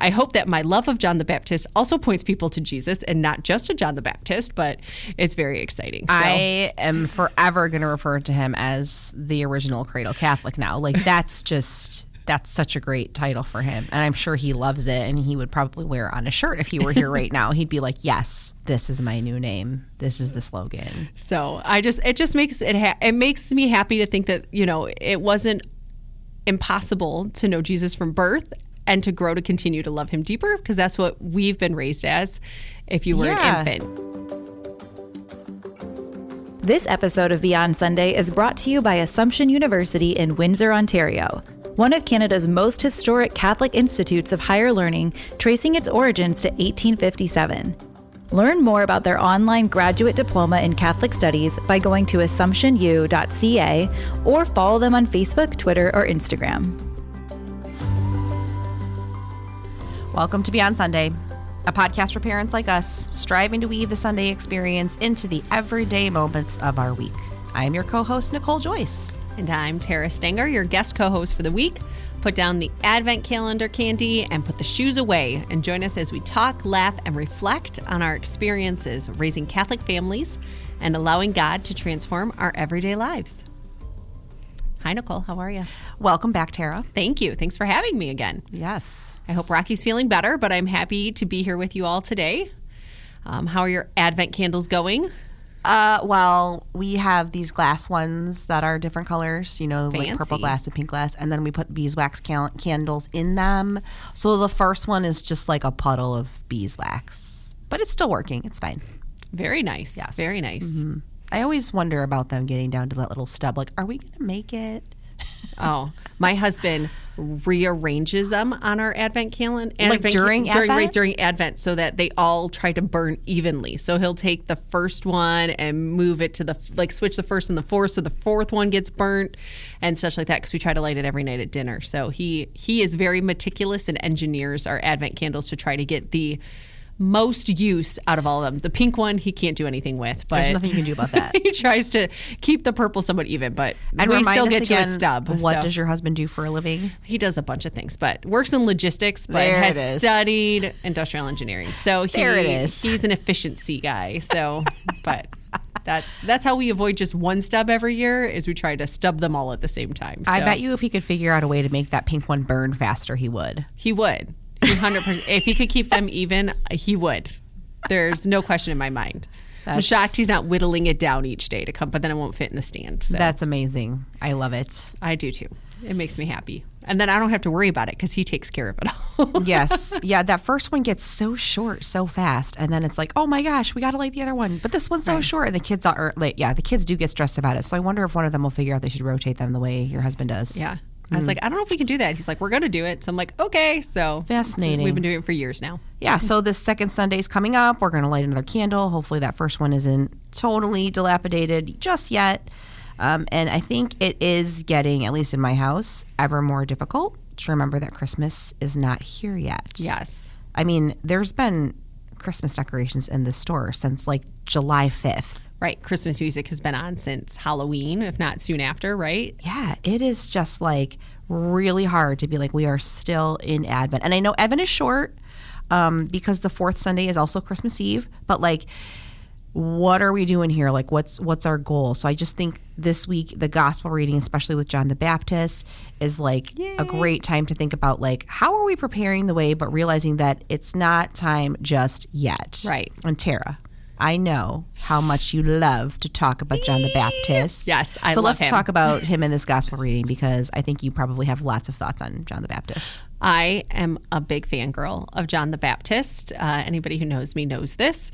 I hope that my love of John the Baptist also points people to Jesus and not just to John the Baptist, but it's very exciting. So. I am forever going to refer to him as the original cradle Catholic now. Like, that's such a great title for him. And I'm sure he loves it, and he would probably wear it on a shirt if he were here right now. He'd be like, yes, this is my new name. This is the slogan. So it makes me happy to think that, it wasn't impossible to know Jesus from birth and to grow to continue to love him deeper, because that's what we've been raised as if you were an infant. This episode of Beyond Sunday is brought to you by Assumption University in Windsor, Ontario, one of Canada's most historic Catholic institutes of higher learning, tracing its origins to 1857. Learn more about their online graduate diploma in Catholic Studies by going to assumptionu.ca or follow them on Facebook, Twitter, or Instagram. Welcome to Beyond Sunday, a podcast for parents like us, striving to weave the Sunday experience into the everyday moments of our week. I am your co-host, Nicole Joyce. And I'm Tara Stenger, your guest co-host for the week. Put down the Advent calendar candy and put the shoes away, and join us as we talk, laugh, and reflect on our experiences raising Catholic families and allowing God to transform our everyday lives. Hi, Nicole. How are you? Welcome back, Tara. Thank you. Thanks for having me again. Yes. I hope Rocky's feeling better, but I'm happy to be here with you all today. How are your Advent candles going? Well, we have these glass ones that are different colors, Fancy. like purple glass and pink glass, and then we put beeswax candles in them. So the first one is just like a puddle of beeswax, but it's still working. It's fine. Very nice. Yes. Very nice. Mm-hmm. I always wonder about them getting down to that little stub. Like, are we going to make it? Oh, my husband rearranges them on our Advent calendar. Like during Advent? During Advent, so that they all try to burn evenly. So he'll take the first one and move it to switch the first and the fourth, so the fourth one gets burnt and such like that, because we try to light it every night at dinner. So he is very meticulous and engineers our Advent candles to try to get the most use out of all of them. The pink one he can't do anything with, but there's nothing you can do about that. He tries to keep the purple somewhat even, but and we still get again, to a stub. What does your husband do for a living? He does a bunch of things, but works in logistics, but has studied industrial engineering. So he's an efficiency guy. So, but that's how we avoid just one stub every year, is we try to stub them all at the same time. So. I bet you if he could figure out a way to make that pink one burn faster, he would. He would. 100%. If he could keep them even, he would. There's no question in my mind. I'm shocked he's not whittling it down each day to come, but then it won't fit in the stand. So. That's amazing. I love it. I do too. It makes me happy. And then I don't have to worry about it because he takes care of it all. Yes. Yeah, that first one gets so short so fast. And then it's like, oh my gosh, we got to light the other one. But this one's so short. And the kids the kids do get stressed about it. So I wonder if one of them will figure out they should rotate them the way your husband does. Yeah. I was like, I don't know if we can do that. He's like, we're going to do it. So I'm like, okay. So fascinating. We've been doing it for years now. Yeah. So this second Sunday's coming up. We're going to light another candle. Hopefully that first one isn't totally dilapidated just yet. And I think it is getting, at least in my house, ever more difficult to remember that Christmas is not here yet. Yes. I mean, there's been Christmas decorations in the store since like July 5th. Right. Christmas music has been on since Halloween, if not soon after, right? Yeah. It is just like really hard to be like, we are still in Advent. And I know Advent is short because the fourth Sunday is also Christmas Eve. But like, what are we doing here? Like, what's our goal? So I just think this week, the gospel reading, especially with John the Baptist, is like a great time to think about like, how are we preparing the way, but realizing that it's not time just yet. Right. And Tara, I know how much you love to talk about John the Baptist. Yes, I love him. So let's talk about him in this gospel reading, because I think you probably have lots of thoughts on John the Baptist. I am a big fangirl of John the Baptist. Anybody who knows me knows this.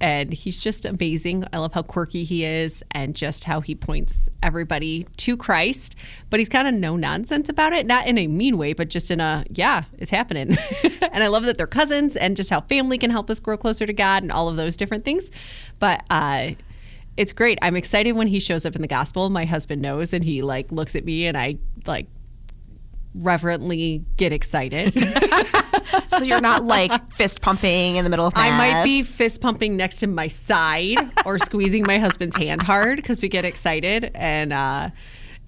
And he's just amazing. I love how quirky he is and just how he points everybody to Christ. But he's kind of no nonsense about it. Not in a mean way, but just in a, it's happening. And I love that they're cousins and just how family can help us grow closer to God and all of those different things. But it's great. I'm excited when he shows up in the gospel. My husband knows, and he like looks at me and I like reverently get excited. So you're not like fist pumping in the middle of mass. I might be fist pumping next to my side or squeezing my husband's hand hard because we get excited. And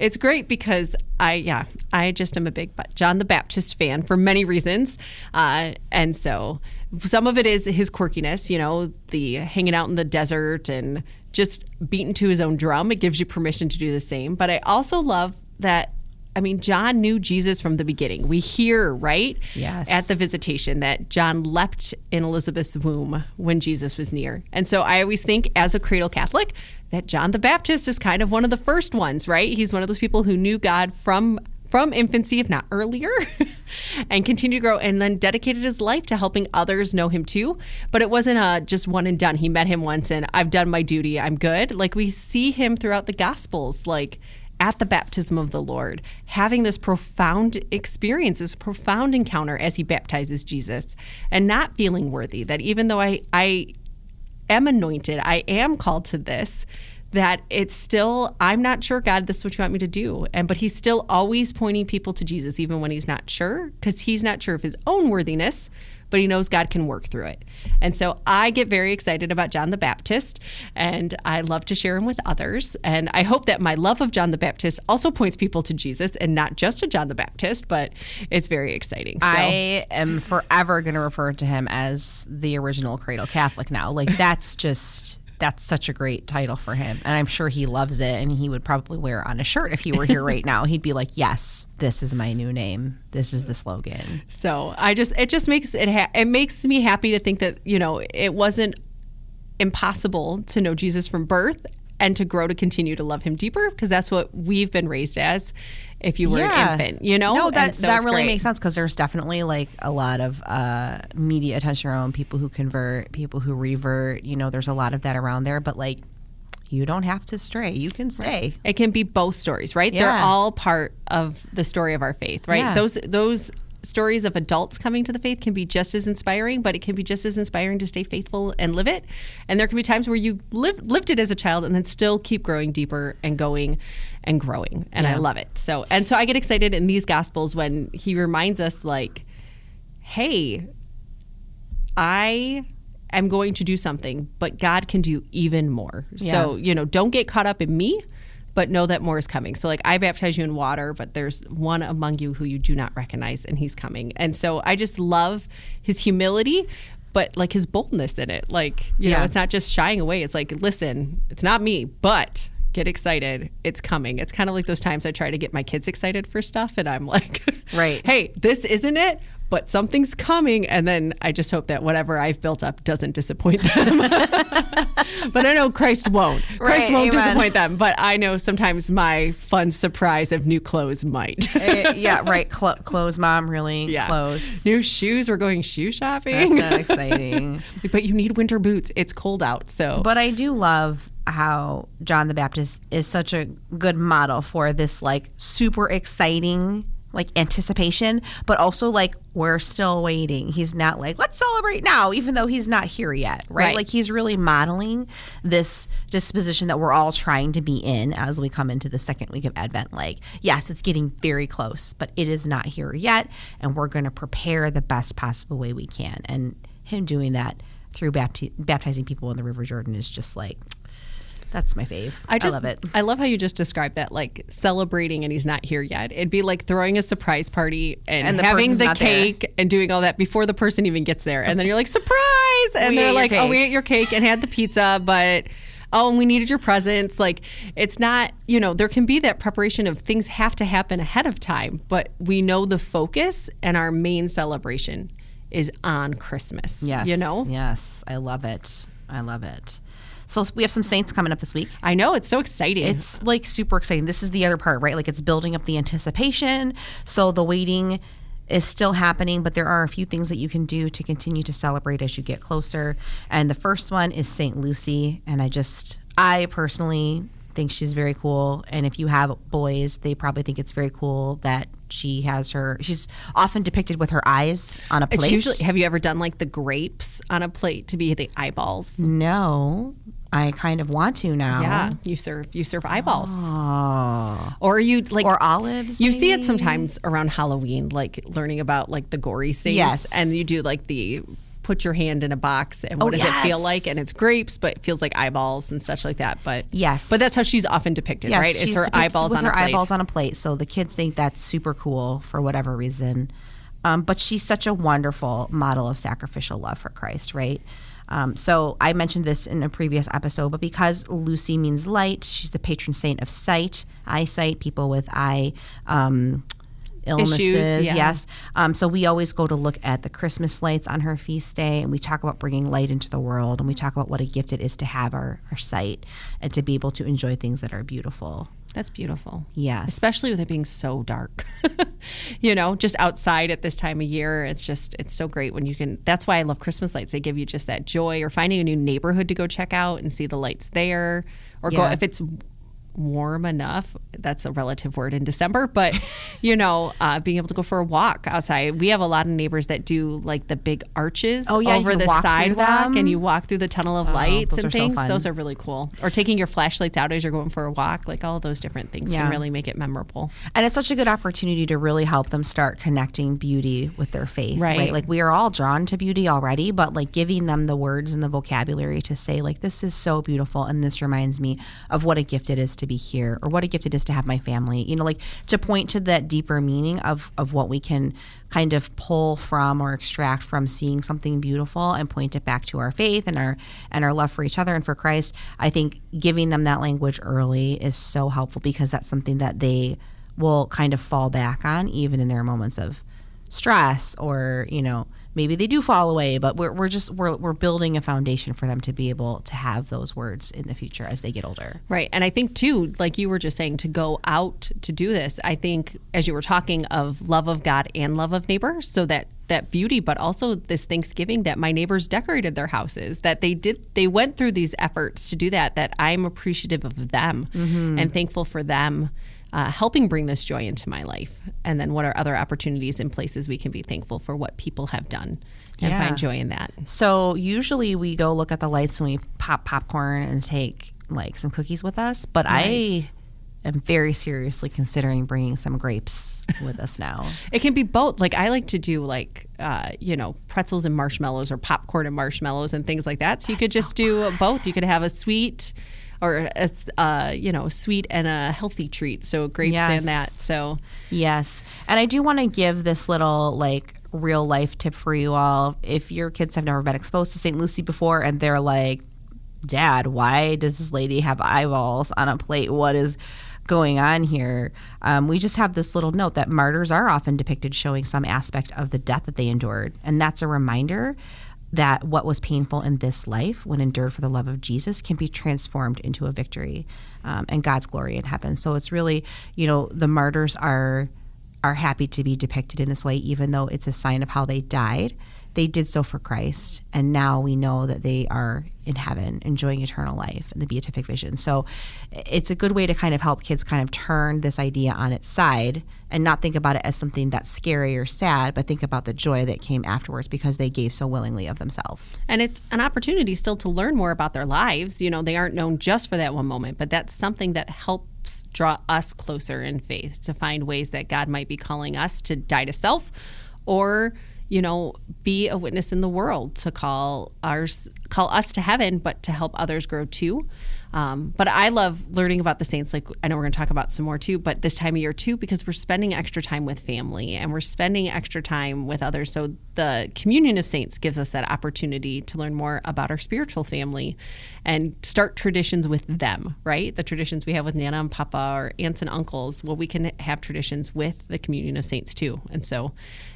it's great because I just am a big John the Baptist fan for many reasons. And so some of it is his quirkiness, the hanging out in the desert and just beating to his own drum. It gives you permission to do the same. But I also love that, John knew Jesus from the beginning. We hear, right? Yes. At the visitation that John leapt in Elizabeth's womb when Jesus was near. And so I always think as a cradle Catholic that John the Baptist is kind of one of the first ones, right? He's one of those people who knew God from infancy, if not earlier, and continued to grow and then dedicated his life to helping others know him too. But it wasn't just one and done. He met him once and I've done my duty. I'm good. Like we see him throughout the Gospels, like at the baptism of the Lord, having this profound experience, this profound encounter as he baptizes Jesus and not feeling worthy, that even though I am anointed, I am called to this, that it's still, I'm not sure, God, this is what you want me to do. But he's still always pointing people to Jesus, even when he's not sure, because he's not sure of his own worthiness, but he knows God can work through it. And so I get very excited about John the Baptist, and I love to share him with others. And I hope that my love of John the Baptist also points people to Jesus and not just to John the Baptist, but it's very exciting. So. I am forever going to refer to him as the original cradle Catholic now. Like that's such a great title for him. And I'm sure he loves it, and he would probably wear it on a shirt if he were here right now. He'd be like, yes, this is my new name. This is the slogan. So it just makes it makes me happy to think that, it wasn't impossible to know Jesus from birth and to grow to continue to love him deeper, because that's what we've been raised as if you were an infant, No, that really great. makes sense, because there's definitely like a lot of media attention around people who convert, people who revert. There's a lot of that around there, but like you don't have to stray. You can stay. Right. It can be both stories, right? Yeah. They're all part of the story of our faith, right? Yeah. Those stories of adults coming to the faith can be just as inspiring, but it can be just as inspiring to stay faithful and live it. And there can be times where you lived it as a child and then still keep growing deeper and going and growing. And I love it. So I get excited in these Gospels when he reminds us, like, hey, I am going to do something, but God can do even more. Yeah. So, don't get caught up in me, but know that more is coming. So like I baptize you in water, but there's one among you who you do not recognize, and he's coming. And so I just love his humility, but like his boldness in it. Like, you know, it's not just shying away. It's like, listen, it's not me, but get excited. It's coming. It's kind of like those times I try to get my kids excited for stuff, and I'm like, right, hey, this isn't it, but something's coming. And then I just hope that whatever I've built up doesn't disappoint them. But I know Christ won't. Christ won't disappoint them. But I know sometimes my fun surprise of new clothes might. Clothes, Mom, really? Clothes. New shoes. We're going shoe shopping. That's not exciting. But you need winter boots. It's cold out. So. But I do love how John the Baptist is such a good model for this like super exciting like anticipation, but also like we're still waiting. He's not like, let's celebrate now, even though he's not here yet, right? Like he's really modeling this disposition that we're all trying to be in as we come into the second week of Advent. Like, yes, it's getting very close, but it is not here yet, and we're going to prepare the best possible way we can. And him doing that through baptizing people in the River Jordan is just like, that's my fave. I love it. I love how you just described that, like celebrating and he's not here yet. It'd be like throwing a surprise party and having the cake and doing all that before the person even gets there. And then you're like, surprise! And they're like, oh, we ate your cake and had the pizza, but and we needed your presents. Like, it's not, there can be that preparation of things have to happen ahead of time, but we know the focus and our main celebration is on Christmas. Yes. Yes. I love it. So we have some saints coming up this week. I know. It's so exciting. It's like super exciting. This is the other part, right? Like it's building up the anticipation. So the waiting is still happening, but there are a few things that you can do to continue to celebrate as you get closer. And the first one is St. Lucy. And I personally think she's very cool. And if you have boys, they probably think it's very cool that she's often depicted with her eyes on a plate. It's usually, have you ever done like the grapes on a plate to be the eyeballs? No. I kind of want to now. Yeah, you serve eyeballs. Oh. Or you like or olives. You see it sometimes around Halloween, like learning about like the gory saints. Yes. And you do like put your hand in a box and what does it feel like? And it's grapes, but it feels like eyeballs and such like that. But yes, but that's how she's often depicted, right? Is her eyeballs on a plate. Eyeballs on a plate. So the kids think that's super cool for whatever reason. But she's such a wonderful model of sacrificial love for Christ, right? So I mentioned this in a previous episode, but because Lucy means light, she's the patron saint of sight, eyesight, people with eye illnesses. Issues, yeah. Yes. So we always go to look at the Christmas lights on her feast day, and we talk about bringing light into the world, and we talk about what a gift it is to have our sight and to be able to enjoy things that are beautiful. That's beautiful. Yes. Especially with it being so dark. Just outside at this time of year, it's so great when you can. That's why I love Christmas lights. They give you just that joy, or finding a new neighborhood to go check out and see the lights there, or go if it's warm enough. That's a relative word in December, but being able to go for a walk outside. We have a lot of neighbors that do like the big arches over the sidewalk, and you walk through the tunnel of lights and things. So those are really cool. Or taking your flashlights out as you're going for a walk, like all those different things can really make it memorable. And it's such a good opportunity to really help them start connecting beauty with their faith, right? Like we are all drawn to beauty already, but like giving them the words and the vocabulary to say like, this is so beautiful, and this reminds me of what a gift it is to be here, or what a gift it is to have my family, like to point to that deeper meaning of what we can kind of pull from or extract from seeing something beautiful and point it back to our faith and our love for each other and for Christ. I think giving them that language early is so helpful, because that's something that they will kind of fall back on even in their moments of stress, or maybe they do fall away, but we're building a foundation for them to be able to have those words in the future as they get older. Right. And I think too, like you were just saying, to go out to do this, I think as you were talking of love of God and love of neighbor, so that beauty, but also this Thanksgiving that my neighbors decorated their houses, that they went through these efforts to do that I'm appreciative of them and thankful for them. Helping bring this joy into my life. And then what are other opportunities and places we can be thankful for what people have done and find joy in that. So usually we go look at the lights and we pop popcorn and take like some cookies with us. But nice. I am very seriously considering bringing some grapes with us now. It can be both. Like I like to do pretzels and marshmallows, or popcorn and marshmallows and things like that. So you could just do both. You could have a sweet or sweet and a healthy treat. So grapes and that. So yes. And I do want to give this little like real life tip for you all. If your kids have never been exposed to St. Lucy before and they're like, Dad, why does this lady have eyeballs on a plate? What is going on here? We just have this little note that martyrs are often depicted showing some aspect of the death that they endured. And that's a reminder that what was painful in this life, when endured for the love of Jesus, can be transformed into a victory and God's glory in heaven. So it's really, the martyrs are happy to be depicted in this way, even though it's a sign of how they died. They did so for Christ, and now we know that they are in heaven enjoying eternal life and the beatific vision. So it's a good way to kind of help kids kind of turn this idea on its side and not think about it as something that's scary or sad, but think about the joy that came afterwards because they gave so willingly of themselves. And it's an opportunity still to learn more about their lives. They aren't known just for that one moment, but that's something that helps draw us closer in faith, to find ways that God might be calling us to die to self, or be a witness in the world, to call us to heaven, but to help others grow too. But I love learning about the saints. Like, I know we're going to talk about some more too, but this time of year too, because we're spending extra time with family and we're spending extra time with others. So the communion of saints gives us that opportunity to learn more about our spiritual family and start traditions with them, right? The traditions we have with Nana and Papa, or aunts and uncles. Well, we can have traditions with the communion of saints too. And so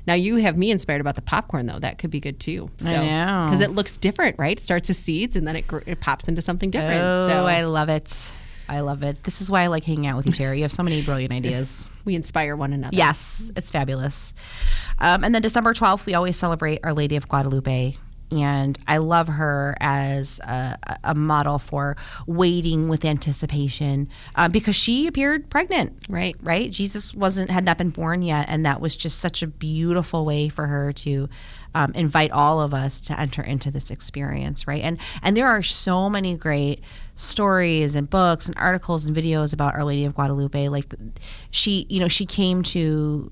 now you have me inspired about the popcorn, though. That could be good too. So, I know. Because it looks different, right? It starts as seeds and then it pops into something different. Oh, I love it. I love it. This is why I like hanging out with you, Tara. You have so many brilliant ideas. We inspire one another. Yes, it's fabulous. And then December 12th, we always celebrate Our Lady of Guadalupe. And I love her as a model for waiting with anticipation, because she appeared pregnant. Right. Jesus had not been born yet, and that was just such a beautiful way for her to invite all of us to enter into this experience, right? And there are so many great stories and books and articles and videos about Our Lady of Guadalupe. Like she came to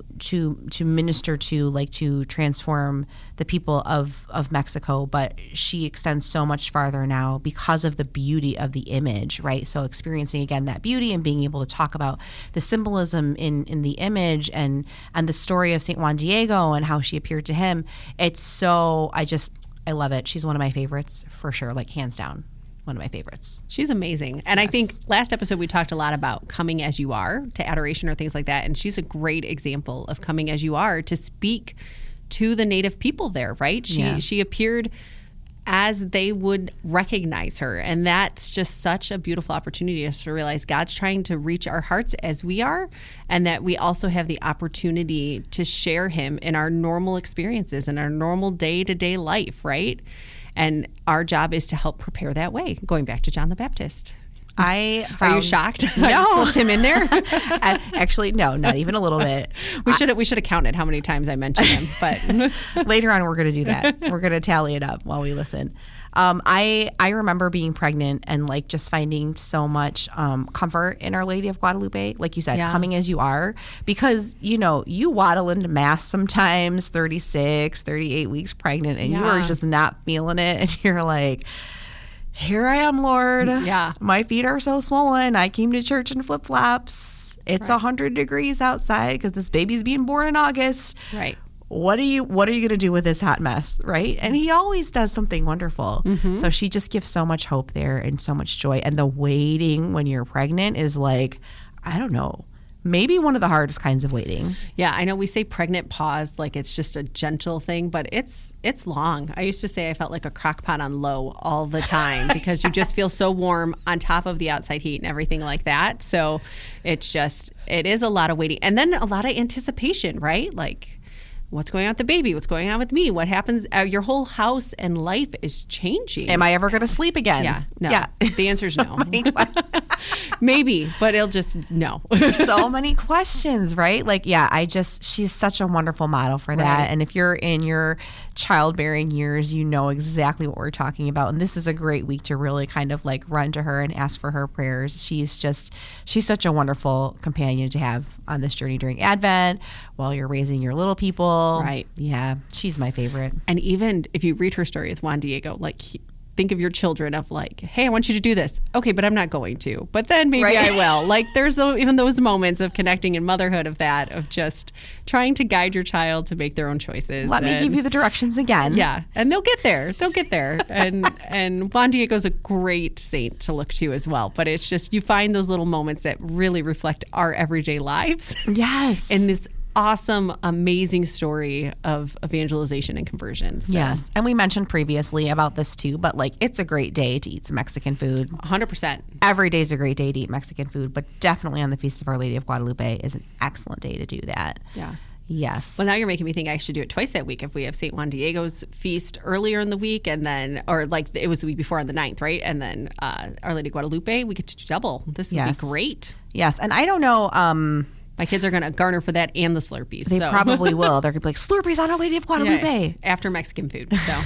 minister to, like, to transform the people of Mexico Mexico, but she extends so much farther now because of the beauty of the image, right? So experiencing again that beauty and being able to talk about the symbolism in the image and the story of St. Juan Diego and how she appeared to him. It's so, I love it. She's one of my favorites for sure, like hands down. One of my favorites. She's amazing. And I think last episode we talked a lot about coming as you are to adoration or things like that. And she's a great example of coming as you are to speak to the native people there, right? She appeared as they would recognize her. And that's just such a beautiful opportunity to realize God's trying to reach our hearts as we are, and that we also have the opportunity to share him in our normal experiences and our normal day-to-day life, right? And our job is to help prepare that way, going back to John the Baptist. Are you shocked? No. I slipped him in there? Actually, no, not even a little bit. We should have counted how many times I mentioned him. But later on, we're going to do that. We're going to tally it up while we listen. I remember being pregnant and like just finding so much comfort in Our Lady of Guadalupe, like you said, coming as you are, because you waddle into mass sometimes 36, 38 weeks pregnant, and you are just not feeling it, and you're like, here I am, Lord. Yeah. My feet are so swollen. I came to church in flip-flops. It's 100 degrees outside because this baby's being born in August. Right. What are you going to do with this hot mess, right? And he always does something wonderful. Mm-hmm. So she just gives so much hope there and so much joy. And the waiting when you're pregnant is like, I don't know, maybe one of the hardest kinds of waiting. Yeah, I know we say pregnant pause like it's just a gentle thing, but it's long. I used to say I felt like a crock pot on low all the time because you just feel so warm on top of the outside heat and everything like that. So it is a lot of waiting. And then a lot of anticipation, right? Like, what's going on with the baby? What's going on with me? What happens? Your whole house and life is changing. Am I ever going to sleep again? Yeah. No. Yeah. The answer is no. Maybe, but it'll just no. So many questions, right? Like, she's such a wonderful model for that. Right. And if you're in your childbearing years, you know exactly what we're talking about. And this is a great week to really kind of like run to her and ask for her prayers. She's such a wonderful companion to have on this journey during Advent while you're raising your little people. Right. Yeah. She's my favorite. And even if you read her story with Juan Diego, like think of your children of like, hey, I want you to do this. Okay, but I'm not going to. But then maybe I will. Like there's even those moments of connecting in motherhood of just trying to guide your child to make their own choices. Let me give you the directions again. Yeah, and they'll get there. And Juan Diego's a great saint to look to as well. But it's just you find those little moments that really reflect our everyday lives. Yes. In this awesome, amazing story of evangelization and conversion. So. Yes. And we mentioned previously about this too, but like it's a great day to eat some Mexican food. 100%. Every day is a great day to eat Mexican food, but definitely on the Feast of Our Lady of Guadalupe is an excellent day to do that. Yeah. Yes. Well, now you're making me think I should do it twice that week if we have St. Juan Diego's feast earlier in the week and then, or like it was the week before on the 9th, right? And then Our Lady of Guadalupe, we get to double. This would be great. Yes. And I don't know, my kids are going to garner for that and the Slurpees. They probably will. They're going to be like, Slurpees on Our Lady of Guadalupe. Yeah, after Mexican food. So.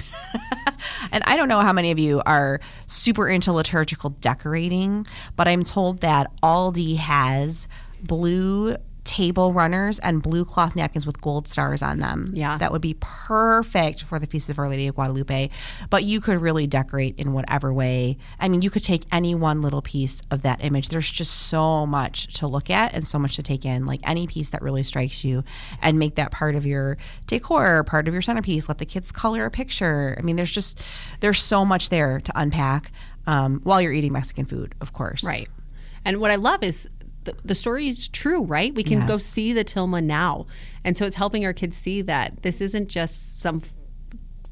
And I don't know how many of you are super into liturgical decorating, but I'm told that Aldi has blue table runners and blue cloth napkins with gold stars on them. Yeah. That would be perfect for the Feast of Our Lady of Guadalupe. But you could really decorate in whatever way. I mean, you could take any one little piece of that image. There's just so much to look at and so much to take in. Like any piece that really strikes you and make that part of your decor, part of your centerpiece. Let the kids color a picture. I mean, there's so much there to unpack while you're eating Mexican food, of course. Right. And what I love is the story is true, right? We can go see the tilma now. And so it's helping our kids see that this isn't just some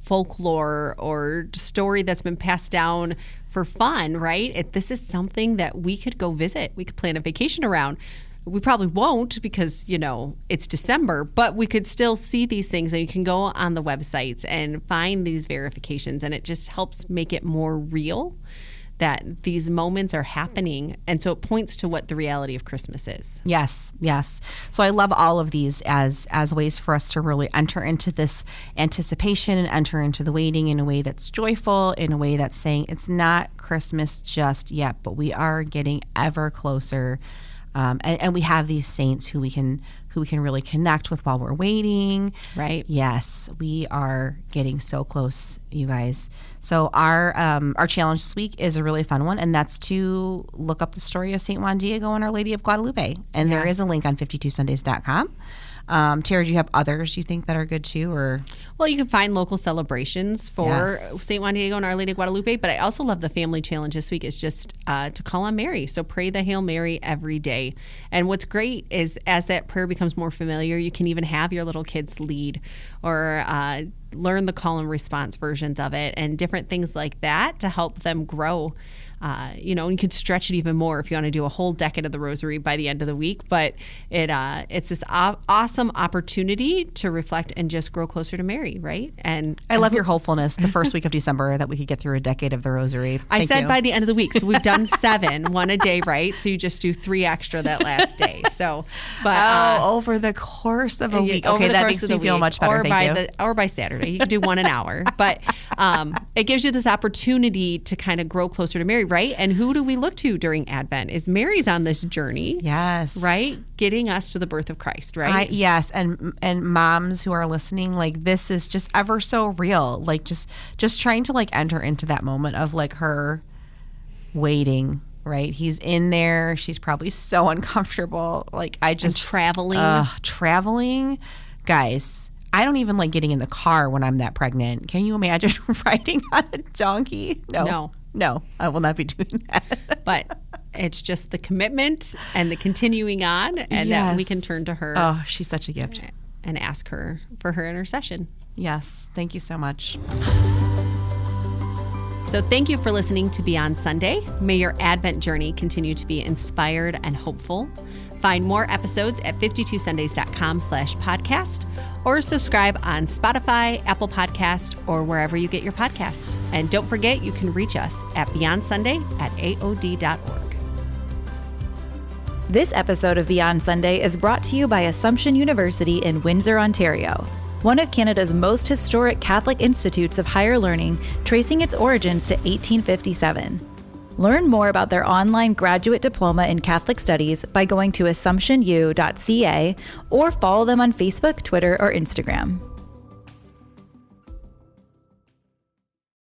folklore or story that's been passed down for fun, right? This is something that we could go visit. We could plan a vacation around. We probably won't because, it's December, but we could still see these things and you can go on the websites and find these verifications and it just helps make it more real that these moments are happening. And so it points to what the reality of Christmas is. Yes, yes. So I love all of these as ways for us to really enter into this anticipation and enter into the waiting in a way that's joyful, in a way that's saying it's not Christmas just yet, but we are getting ever closer. And we have these saints who we can who we can really connect with while we're waiting. Right. Yes, we are getting so close, you guys. So our challenge this week is a really fun one, and that's to look up the story of St. Juan Diego and Our Lady of Guadalupe. And there is a link on 52sundays.com. Tara, do you have others you think that are good too? Or Well, you can find local celebrations for St. Juan Diego and Our Lady of Guadalupe, but I also love the family challenge this week is just to call on Mary. So pray the Hail Mary every day. And what's great is as that prayer becomes more familiar, you can even have your little kids lead or learn the call and response versions of it and different things like that to help them grow. You can stretch it even more if you want to do a whole decade of the rosary by the end of the week. But it's this awesome opportunity to reflect and just grow closer to Mary, right? And I love your hopefulness the first week of December that we could get through a decade of the rosary. I said by the end of the week. So we've done 7, one a day, right? So you just do 3 extra that last day. So, but over the course of a week. Okay, that makes me feel much better. Or by Saturday, you can do 1 an hour. But it gives you this opportunity to kind of grow closer to Mary, right? And who do we look to during Advent? Is Mary's on this journey? Yes. Right? Getting us to the birth of Christ, right? Yes. And moms who are listening, like this is just ever so real. Like just trying to like enter into that moment of like her waiting, right? He's in there. She's probably so uncomfortable. Like and traveling. Guys, I don't even like getting in the car when I'm that pregnant. Can you imagine riding on a donkey? No, I will not be doing that. But it's just the commitment and the continuing on, and that we can turn to her. Oh, she's such a gift. And ask her for her intercession. Yes, thank you so much. So thank you for listening to Beyond Sunday. May your Advent journey continue to be inspired and hopeful. Find more episodes at 52sundays.com/podcast or subscribe on Spotify, Apple Podcast, or wherever you get your podcasts. And don't forget, you can reach us at beyondsunday@aod.org. This episode of Beyond Sunday is brought to you by Assumption University in Windsor, Ontario, one of Canada's most historic Catholic institutes of higher learning, tracing its origins to 1857. Learn more about their online graduate diploma in Catholic Studies by going to assumptionu.ca or follow them on Facebook, Twitter, or Instagram.